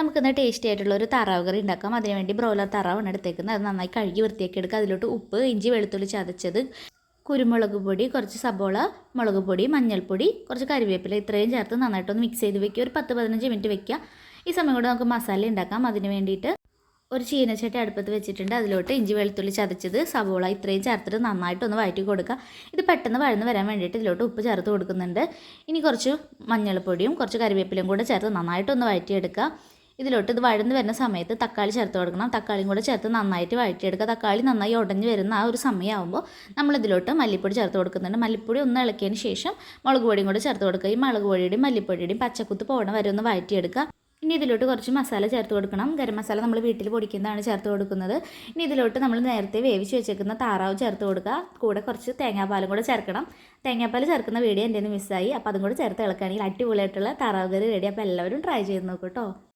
നമുക്കിന്ന് ടേസ്റ്റി ആയിട്ടുള്ള ഒരു താറാവ് കറി ഉണ്ടാക്കാം. അതിനുവേണ്ടി ബ്രോയിലർ താറാവാണ് എടുത്തേക്കുന്നത്. അത് നന്നായി കഴുകി വൃത്തിയാക്കി എടുക്കുക. അതിലോട്ട് ഉപ്പ്, ഇഞ്ചി, വെളുത്തുള്ളി ചതച്ചത്, കുരുമുളക് പൊടി, കുറച്ച് സബോള, മുളക് പൊടി, മഞ്ഞൾപ്പൊടി, കുറച്ച് കറിവേപ്പില ഇത്രയും ചേർത്ത് നന്നായിട്ടൊന്ന് മിക്സ് ചെയ്ത് വെക്കുക. ഒരു 10-15 മിനിറ്റ് വെക്കുക. ഈ സമയം കൊണ്ട് നമുക്ക് മസാല ഉണ്ടാക്കാം. അതിന് വേണ്ടിയിട്ട് ഒരു ചീനച്ചട്ടി അടുപ്പത്ത് വെച്ചിട്ടുണ്ട്. അതിലോട്ട് ഇഞ്ചി, വെളുത്തുള്ളി ചതച്ചത്, സബോള ഇത്രയും ചേർത്തിട്ട് നന്നായിട്ടൊന്ന് വഴറ്റി കൊടുക്കുക. ഇത് പെട്ടെന്ന് വഴന്ന് വരാൻ വേണ്ടിയിട്ട് ഇതിലോട്ട് ഉപ്പ് ചേർത്ത് കൊടുക്കുന്നുണ്ട്. ഇനി കുറച്ച് മഞ്ഞൾപ്പൊടിയും കുറച്ച് കറിവേപ്പിലയും കൂടെ ചേർത്ത് നന്നായിട്ടൊന്ന് വഴറ്റിയെടുക്കുക. ഇതിലോട്ട് ഇത് വഴന്ന് വരുന്ന സമയത്ത് തക്കാളി ചേർത്ത് കൊടുക്കണം. തക്കാളിയും കൂടെ ചേർത്ത് നന്നായിട്ട് വഴറ്റിയെടുക്കുക. തക്കാളി നന്നായി ഉടഞ്ഞ് വരുന്ന ആ ഒരു സമയമാകുമ്പോൾ നമ്മളിതിലോട്ട് മല്ലിപ്പൊടി ചേർത്ത് കൊടുക്കുന്നുണ്ട്. മല്ലിപ്പൊടി ഒന്ന് ഇളക്കിയതിന് ശേഷം മുളക് പൊടിയും കൂടെ ചേർത്ത് കൊടുക്കുക. ഈ മുളക് പൊടിയുടെയും മല്ലിപ്പൊടിയുടെയും പച്ചക്കുത്ത് പോകണ വരെ ഒന്ന് വഴറ്റിയെടുക്കുക. ഇനി ഇതിലോട്ട് കുറച്ച് മസാല ചേർത്ത് കൊടുക്കണം. ഗരം മസാല നമ്മൾ വീട്ടിൽ പൊടിക്കുന്നതാണ് ചേർത്ത് കൊടുക്കുന്നത്. ഇനി ഇതിലോട്ട് നമ്മൾ നേരത്തെ വേവിച്ച് വെച്ചേക്കുന്ന താറാവ് ചേർത്ത് കൊടുക്കുക. കൂടെ കുറച്ച് തേങ്ങാപ്പാലും കൂടെ ചേർക്കണം. തേങ്ങാപ്പാൽ ചേർക്കുന്ന വീഡിയോ എൻ്റെ മിസ്സായി. അപ്പോൾ അതും കൂടെ ചേർത്ത് ഇളക്കുകയാണെങ്കിൽ അടിപൊളിയായിട്ടുള്ള താറാവ് കറി റെഡി. അപ്പോൾ എല്ലാവരും ട്രൈ ചെയ്ത് നോക്കൂ കേട്ടോ.